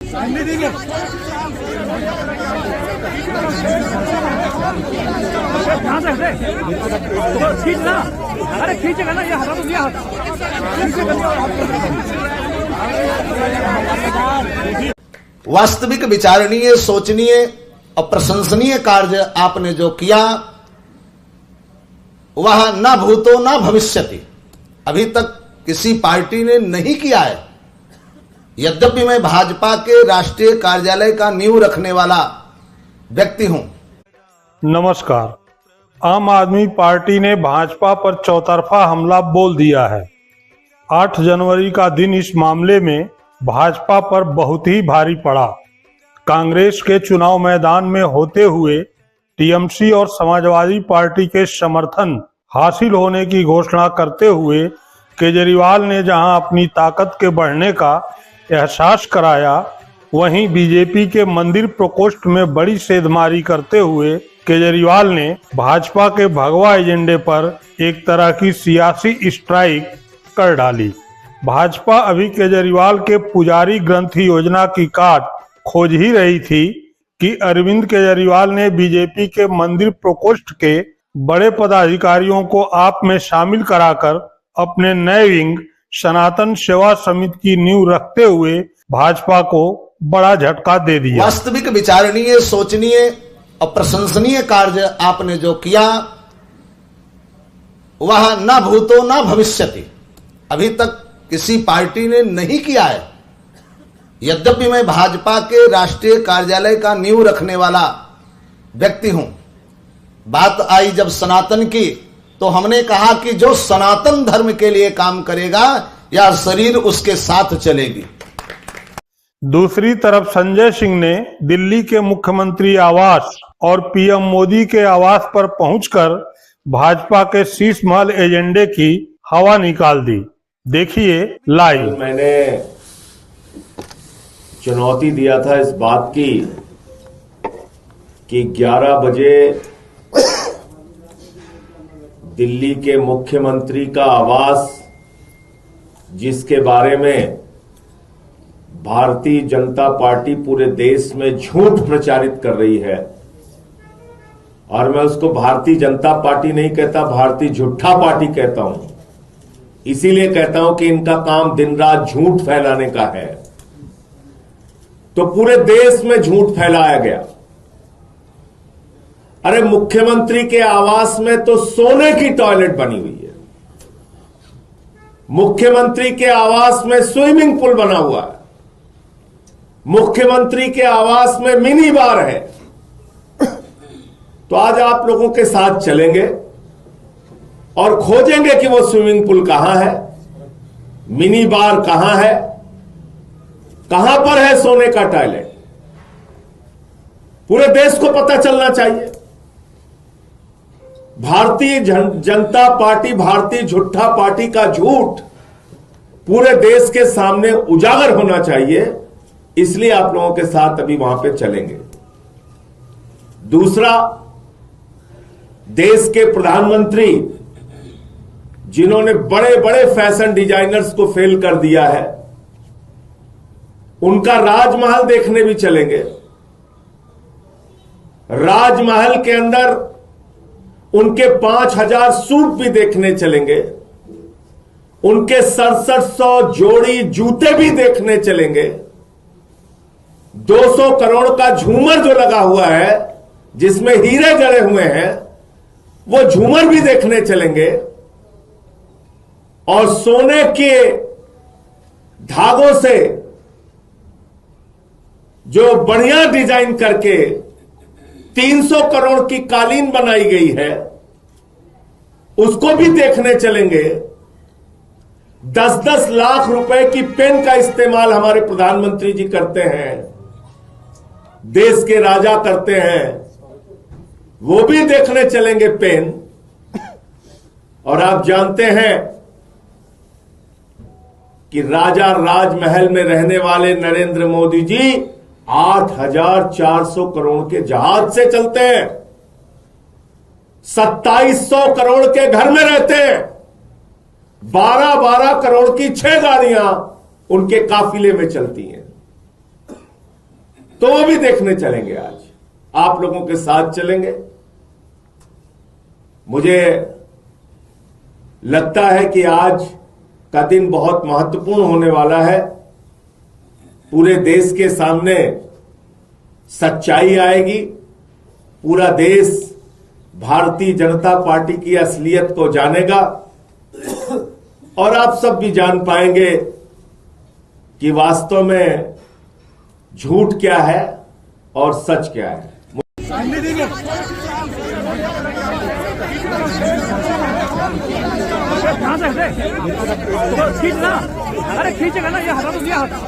खींचना, अरे खींचेगा ना, ये हटा तो दिया हटा। वास्तविक विचारणीय, सोचनीय और प्रशंसनीय कार्य आपने जो किया वह न भूतो न भविष्यति, अभी तक किसी पार्टी ने नहीं किया है। यद्यपि मैं भाजपा के राष्ट्रीय कार्यालय का नींव रखने वाला व्यक्ति हूं। नमस्कार। आम आदमी पार्टी ने भाजपा पर चौतरफा हमला बोल दिया है। 8 जनवरी का दिन इस मामले में भाजपा पर बहुत ही भारी पड़ा। कांग्रेस के चुनाव मैदान में होते हुए टीएमसी और समाजवादी पार्टी के समर्थन हासिल होने की घोषणा करते हुए केजरीवाल ने जहां अपनी ताकत के बढ़ने का एहसास कराया, वहीं बीजेपी के मंदिर प्रकोष्ठ में बड़ी सेंधमारी करते हुए केजरीवाल ने भाजपा के भगवा एजेंडे पर एक तरह की सियासी स्ट्राइक कर डाली। भाजपा अभी केजरीवाल के पुजारी ग्रंथ योजना की काट खोज ही रही थी कि अरविंद केजरीवाल ने बीजेपी के मंदिर प्रकोष्ठ के बड़े पदाधिकारियों को आप में शामिल कराकर अपने नए विंग सनातन सेवा समिति की नींव रखते हुए भाजपा को बड़ा झटका दे दिया। वास्तविक विचारणीय, सोचनीय और प्रशंसनीय कार्य आपने जो किया वह न भूतो न भविष्यति, अभी तक किसी पार्टी ने नहीं किया है। यद्यपि मैं भाजपा के राष्ट्रीय कार्यालय का नींव रखने वाला व्यक्ति हूं। बात आई जब सनातन की, तो हमने कहा कि जो सनातन धर्म के लिए काम करेगा या शरीर उसके साथ चलेगी। दूसरी तरफ संजय सिंह ने दिल्ली के मुख्यमंत्री आवास और पीएम मोदी के आवास पर पहुंचकर भाजपा के शीश महल एजेंडे की हवा निकाल दी। देखिए लाइव। मैंने चुनौती दिया था इस बात की कि 11 बजे दिल्ली के मुख्यमंत्री का आवास, जिसके बारे में भारतीय जनता पार्टी पूरे देश में झूठ प्रचारित कर रही है, और मैं उसको भारतीय जनता पार्टी नहीं कहता, भारतीय झूठा पार्टी कहता हूं। इसीलिए कहता हूं कि इनका काम दिन रात झूठ फैलाने का है। तो पूरे देश में झूठ फैलाया गया। अरे मुख्यमंत्री के आवास में तो सोने की टॉयलेट बनी हुई है, मुख्यमंत्री के आवास में स्विमिंग पूल बना हुआ है, मुख्यमंत्री के आवास में मिनी बार है। तो आज आप लोगों के साथ चलेंगे और खोजेंगे कि वो स्विमिंग पूल कहां है, मिनी बार कहां है, कहां पर है सोने का टॉयलेट। पूरे देश को पता चलना चाहिए। भारतीय जनता पार्टी, भारतीय झूठा पार्टी का झूठ पूरे देश के सामने उजागर होना चाहिए। इसलिए आप लोगों के साथ अभी वहां पे चलेंगे। दूसरा, देश के प्रधानमंत्री जिन्होंने बड़े बड़े फैशन डिजाइनर्स को फेल कर दिया है, उनका राजमहल देखने भी चलेंगे। राजमहल के अंदर उनके 5000 सूट भी देखने चलेंगे, उनके 6700 जोड़ी जूते भी देखने चलेंगे। 200 करोड़ का झूमर जो लगा हुआ है, जिसमें हीरे जड़े हुए हैं, वो झूमर भी देखने चलेंगे। और सोने के धागों से जो बढ़िया डिजाइन करके 300 करोड़ की कालीन बनाई गई है, उसको भी देखने चलेंगे। 10-10 लाख रुपए की पेन का इस्तेमाल हमारे प्रधानमंत्री जी करते हैं, देश के राजा करते हैं, वो भी देखने चलेंगे पेन। और आप जानते हैं कि राजा राजमहल में रहने वाले नरेंद्र मोदी जी 8,400 करोड़ के जहाज से चलते हैं, 2700 करोड़ के घर में रहते हैं, 12-12 करोड़ की 6 गाड़ियां उनके काफिले में चलती हैं। तो वो भी देखने चलेंगे। आज आप लोगों के साथ चलेंगे। मुझे लगता है कि आज का दिन बहुत महत्वपूर्ण होने वाला है। पूरे देश के सामने सच्चाई आएगी। पूरा देश भारतीय जनता पार्टी की असलियत को जानेगा और आप सब भी जान पाएंगे कि वास्तव में झूठ क्या है और सच क्या है। खींचना, अरे खींचेगा ना, ये हटा तो दिया हटा।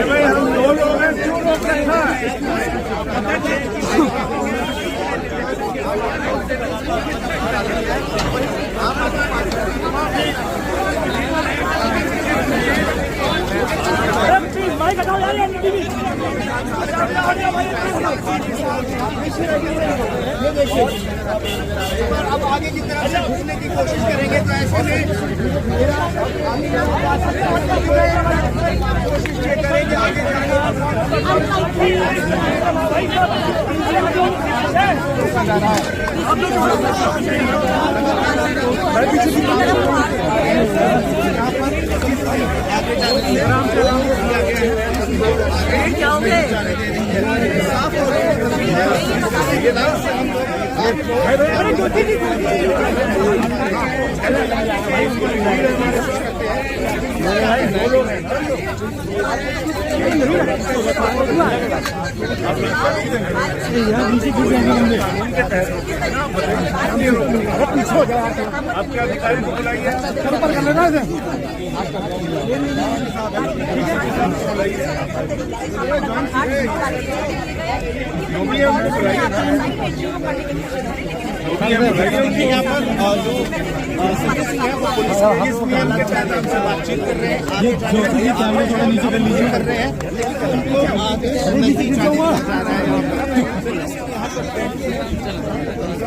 भाई हम दो लोग हैं, क्यों रोक रहे हैं? माइक हटाओ यार, अब आगे की तरफ घूमने की कोशिश करेंगे तो ऐसे में कोशिश करेंगे आगे आपके अधिकारी को बुलाइए, संपर्क कर लेना है। यहाँ पर जो सिटीजन है वो पुलिस किस नियम के तहत हमसे बातचीत कर रहे हैं, आगे जाने के लिए कैमरे थोड़ा नीचे कर रहे हैं, लेकिन उनको आदेश नहीं जाने दिया जा रहा है।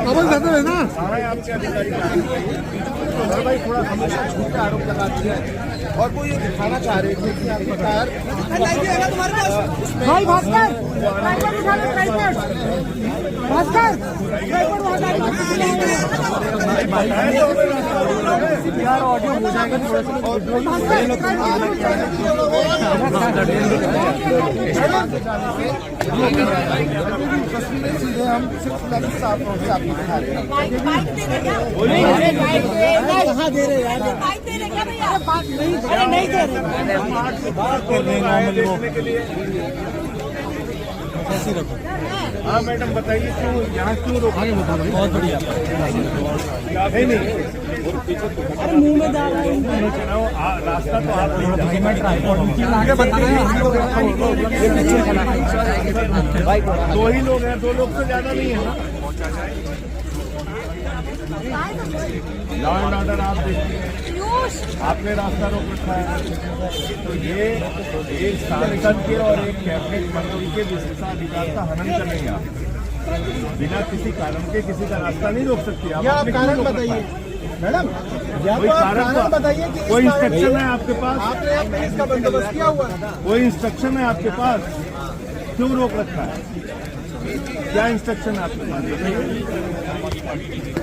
अमल करते हैं ना, आपके अधिकारी भाई थोड़ा हमेशा झूठ का आरोप लगाती है और वो ये दिखाना चाह रहे थे कि आपकी कार भाई भास्कर ट्राइपॉड उठा लो, ट्राइपॉड भास्कर ट्राइपॉड उठा यार, ऑडियो हो जाएगा तस्वीरें सीधे हम सिर्फ पुलिस साहब से आपको दिखा रहे हैं। कहाँ दे रहे यार, बात नहीं, अरे नहीं दे रहे, बात कर रहे हैं। कैसी रखो? हाँ मैडम बताइए, क्यों यहाँ क्यों रोक? आगे बता रहे, बहुत बढ़िया। नहीं अरे मुंह में जा रहा है रास्ता, तो आप आगे बता रहे हैं। दो ही लोग हैं, 2 लोग से ज्यादा नहीं है ना। लॉ एंड ऑर्डर आप देखिए, आपने रास्ता रोक रखा है। तो ये एक सांसद के और एक कैबिनेट मंत्री के विशेषाधिकार का हनन करेंगे आप। बिना किसी कारण के किसी का रास्ता नहीं रोक सकती आप। आप कारण बताइए मैडम, कोई कारण बताइए कि कोई इंस्ट्रक्शन है आपके पास? आपने यहाँ पुलिस का बंदोबस्त किया हुआ है, कोई इंस्ट्रक्शन है आपके पास? क्यों रोक रखा है? क्या इंस्ट्रक्शन है आपके पास बताइए।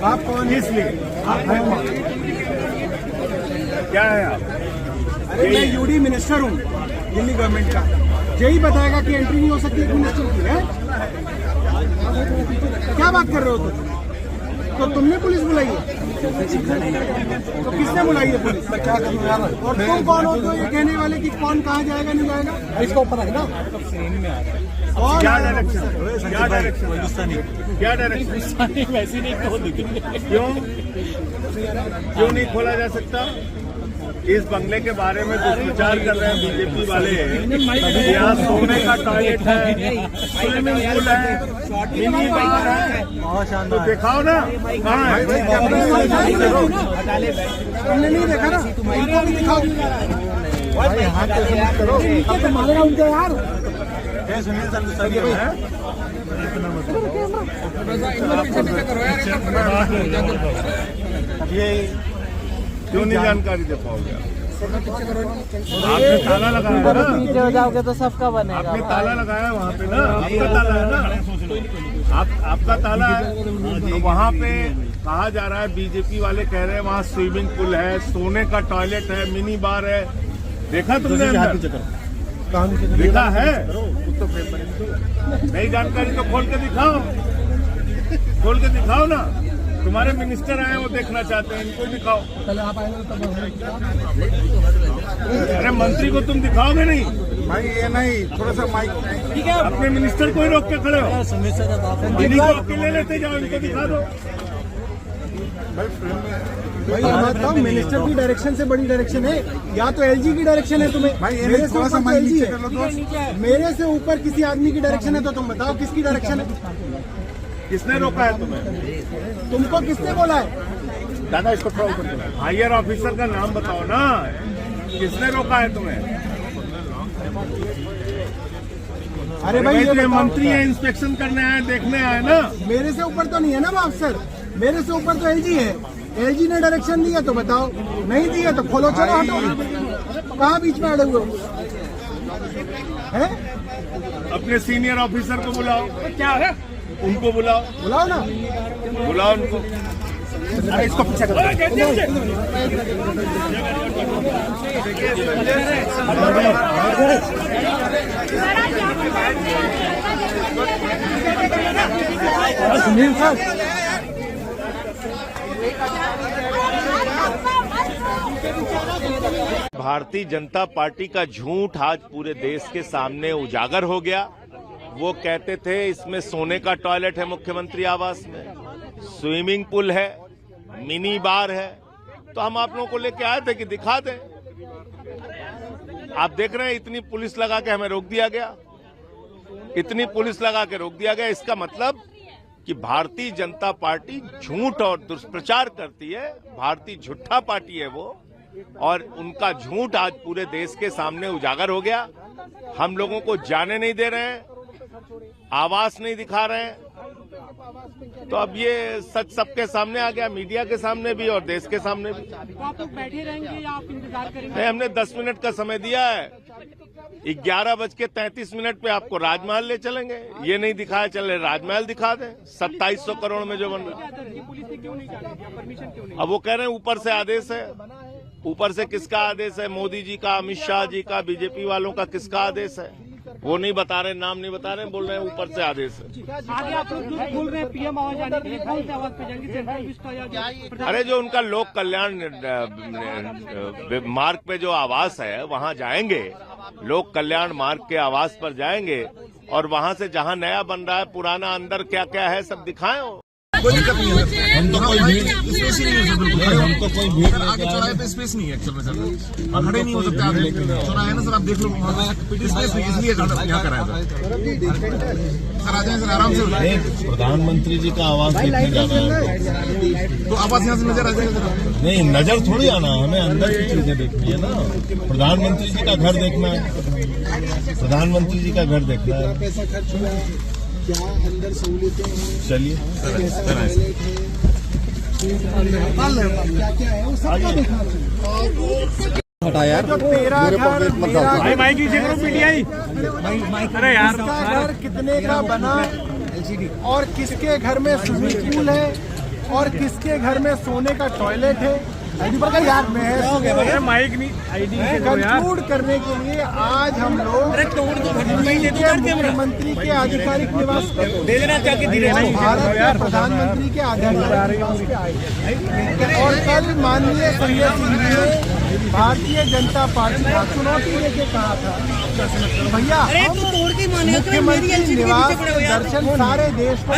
आप कौन? इसलिए आप हैं कौन? क्या है आप? अरे मैं यूडी मिनिस्टर हूँ दिल्ली गवर्नमेंट का। यही बताएगा कि एंट्री नहीं हो सकती एक मिनिस्टर की है? क्या बात कर रहे हो तुम? तो तुमने पुलिस बुलाई है? तो किसने बुलाई है पुलिस? क्या करूँगा? और तुम कौन हो तो ये कहने वाले कि कौन कहाँ जाएगा नहीं जाएगा? इसका ऊपर है ना। क्या डायरेक्शन? क्या डायरेक्शन? क्या डायरेक्शन? वैसे नहीं क्यों नहीं खोला जा सकता? इस बंगले के बारे में दुष्प्रचार कर रहे हैं बीजेपी वाले। यहाँ सोने का टॉयलेट है, स्विमिंग पूल है, मिनी बार है, तो दिखाओ ना कहाँ है। तुमने नहीं देखा ना, इनको भी दिखाओ। हाथ कैसे मत करो, अब तो मारेगा उनको यार। सुनील संधू ये क्यों नहीं जानकारी दे पाओगे? आपने ताला लगाया ना, पीछे हो जाओगे तो सबका बनेगा। आपने ताला लगाया वहाँ पे ना, आपका ताला है ना, आपका ताला है। तो वहाँ पे कहा जा रहा है, बीजेपी वाले कह रहे हैं वहाँ स्विमिंग पूल है, सोने का टॉयलेट है, मिनी बार है। देखा तुमने अंदर? देखा है? नई जानकारी तो खोल के दिखाओ, खोल के दिखाओ ना। तुम्हारे मिनिस्टर आए वो देखना चाहते हैं, इनको दिखाओ। अरे मंत्री को तुम दिखाओगे नहीं भाई? ये नहीं, थोड़ा सा माइक अपने मिनिस्टर को ही रोक के खड़े हो। इन्हीं को अकेले लेते जाओ, इनको दिखा दो। भाई बताओ, मिनिस्टर की डायरेक्शन से बड़ी डायरेक्शन है या तो एलजी की डायरेक्शन है तुम्हें? भाई मेरे से ऊपर तो एलजी है, मेरे से ऊपर किसी आदमी की डायरेक्शन है, तो तुम बताओ किसकी डायरेक्शन है? किसने रोका है तुम्हें? तुमको किसने बोला है? दादा इसको हायर ऑफिसर का नाम बताओ ना, किसने रोका है तुम्हें? अरे भाई ये मंत्री है, इंस्पेक्शन करने आए, देखने आए ना। मेरे से ऊपर तो नहीं है ना वो अफसर, मेरे से ऊपर तो एलजी है। एलजी ने डायरेक्शन दिया तो बताओ, नहीं दिया तो खोलो, चलो हटो। कहाँ बीच में अड़े हुए हैं? अपने सीनियर ऑफिसर को बुलाओ। क्या है? उनको बुलाओ, बुलाओ ना, बुलाओ उनको। अरे इसको पीछे करो। सुनील सर, भारतीय जनता पार्टी का झूठ आज पूरे देश के सामने उजागर हो गया। वो कहते थे इसमें सोने का टॉयलेट है मुख्यमंत्री आवास में, स्विमिंग पूल है, मिनी बार है। तो हम आप लोगों को लेके आए थे कि दिखा दें। आप देख रहे हैं इतनी पुलिस लगा के हमें रोक दिया गया, इतनी पुलिस लगा के रोक दिया गया। इसका मतलब कि भारतीय जनता पार्टी झूठ और दुष्प्रचार करती है। भारतीय झूठा पार्टी है वो, और उनका झूठ आज पूरे देश के सामने उजागर हो गया। हम लोगों को जाने नहीं दे रहे हैं, आवाज नहीं दिखा रहे हैं। तो अब ये सच सबके सामने आ गया, मीडिया के सामने भी और देश के सामने भी। तो आप लोग बैठे रहेंगे या आप इंतजार करेंगे? नहीं, हमने 10 मिनट का समय दिया है। 11:33 पे आपको राजमहल ले चलेंगे। ये नहीं दिखाया, चले राजमहल दिखा दें 2700 करोड़ में जो बन रहा है। पुलिस ने क्यों नहीं जाती? परमिशन क्यों नहीं? अब वो कह रहे हैं ऊपर से आदेश है। ऊपर से किसका आदेश है? मोदी जी का, अमित शाह जी का, बीजेपी वालों का किसका आदेश है? वो नहीं बता रहे, नाम नहीं बता रहे, बोल रहे हैं ऊपर से आदेश है। आगे आप लोग बोल रहे हैं पीएम आवाज आने के लिए, कौन सी आवाज पे जाएंगे? सेंट्रल विस्टा या अरे जो उनका लोक कल्याण मार्ग पे जो आवास है वहां जाएंगे, लोक कल्याण मार्ग के आवास पर जाएंगे और वहां से जहां नया बन रहा है, पुराना अंदर क्या क्या है सब दिखाएं। कोई दिक्कत नहीं है सर, हम तो कोई भीड़ स्पेस ही नहीं है सर, बिल्कुल हम तो कोई भीड़ आगे चौराहे पे स्पेस नहीं है एक्चुअल में सर, हम खड़े नहीं हो सकते आगे। चौराहा है ना सर, आप देख लो स्पेस नहीं, इसलिए यहाँ कराया सर। आ जाए सर आराम से। प्रधानमंत्री जी का आवास देखने जाना है तो आवाज यहाँ से नजर आ जाएगा सर। नहीं, नजर थोड़ी आना, हमें अंदर की चीजें देखनी है ना। प्रधानमंत्री जी का घर देखना है, प्रधानमंत्री जी का घर देखना है। पैसा खर्च हुआ है, क्या अंदर सहूलियतें हैं, चलिए क्या क्या है वो सबका देखना हटा यार। तो तेरा घर, मेरा घर, माइक नीचे करो पीटीआई। अरे यार, किसका घर कितने का बना और किसके घर में स्विमिंग पूल है और किसके घर में सोने का टॉयलेट है, यार माइक नहीं आईडी कंक्लूड करने के लिए आज हम लोग मुख्यमंत्री के आधिकारिक निवास पर भारत के प्रधानमंत्री के आधिकारिक निवास पे आए और कल माननीय संजय सिंह जी ने भारतीय जनता पार्टी को चुनौती देके कहा था, भैया मुख्यमंत्री निवास दर्शन सारे देश को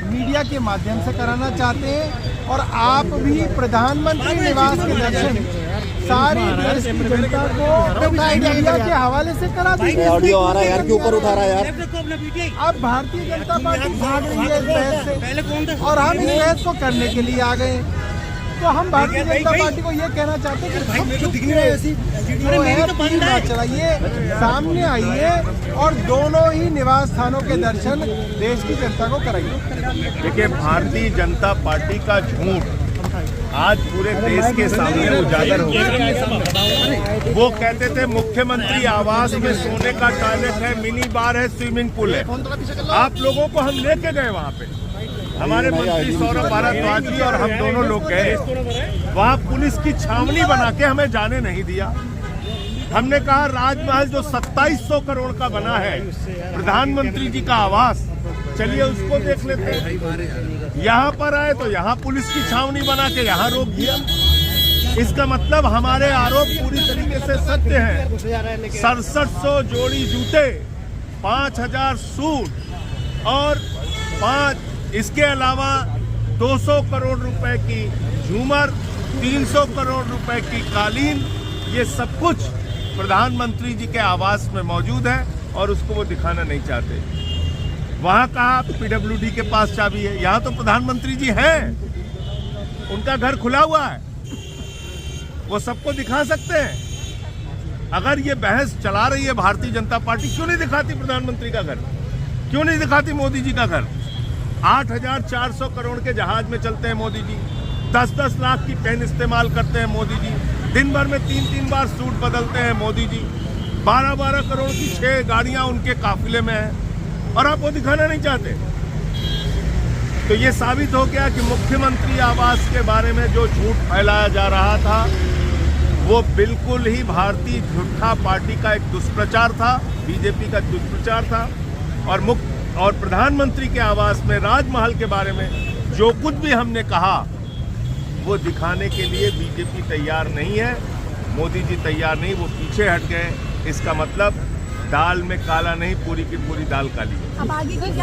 मीडिया के माध्यम से कराना चाहते हैं और आप भी प्रधानमंत्री निवास के दर्शन सारी देश की जनता को मीडिया के हवाले से करा दी। ऑडियो आ रहा है यार, क्यों ऊपर उठा रहा है यार। अब भारतीय जनता पार्टी भाग रही है इस बहस से और हम इस बहस को करने के लिए आ गए। तो हम भारतीय जनता पार्टी को ये कहना चाहते हैं कि हम चुप रहे, चलाइए, सामने आइए और दोनों ही निवास स्थानों के दर्शन देश की जनता को कराइए। देखिए, भारतीय जनता पार्टी का झूठ आज पूरे देश के सामने उजागर हो गया। वो कहते थे मुख्यमंत्री आवास में सोने का टॉयलेट है, मिनी बार है, स्विमिंग पूल है। आप लोगों को हम लेके गए वहाँ पे, हमारे मंत्री सौरभ भारद्वाज जी और हम दोनों लोग गए। वहाँ पुलिस की छावनी बना के हमें जाने नहीं दिया। हमने कहा राजमहल जो 2700 करोड़ का बना है, प्रधानमंत्री जी का आवास, चलिए उसको देख लेते हैं। यहाँ पर आए तो यहाँ पुलिस की छावनी बना के यहाँ रोक दिया। इसका मतलब हमारे आरोप पूरी तरीके से सत्य हैं। 6700 जोड़ी जूते, 5000 सूट और इसके अलावा 200 करोड़ रुपए की झूमर, 300 करोड़ रुपए की कालीन, ये सब कुछ प्रधानमंत्री जी के आवास में मौजूद है और उसको वो दिखाना नहीं चाहते। वहां कहा पीडब्ल्यूडी के पास चाबी है, यहाँ तो प्रधानमंत्री जी हैं, उनका घर खुला हुआ है, वो सबको दिखा सकते हैं। अगर ये बहस चला रही है भारतीय जनता पार्टी, क्यों नहीं दिखाती प्रधानमंत्री का घर, क्यों नहीं दिखाती मोदी जी का घर। 8400 करोड़ के जहाज में चलते हैं मोदी जी, 10-10 लाख की पेन इस्तेमाल करते हैं मोदी जी, दिन भर में 3-3 बार सूट बदलते हैं मोदी जी, 12-12 करोड़ की 6 गाड़ियां उनके काफिले में हैं और आप वो दिखाना नहीं चाहते। तो ये साबित हो गया कि मुख्यमंत्री आवास के बारे में जो झूठ फैलाया जा रहा था वो बिल्कुल ही भारतीय जनता पार्टी का एक दुष्प्रचार था, बीजेपी का दुष्प्रचार था। और प्रधानमंत्री के आवास में राजमहल के बारे में जो कुछ भी हमने कहा वो दिखाने के लिए बीजेपी तैयार नहीं है, मोदी जी तैयार नहीं, वो पीछे हट गए। इसका मतलब दाल में काला नहीं, पूरी की पूरी दाल काली है। अब आगे की क्या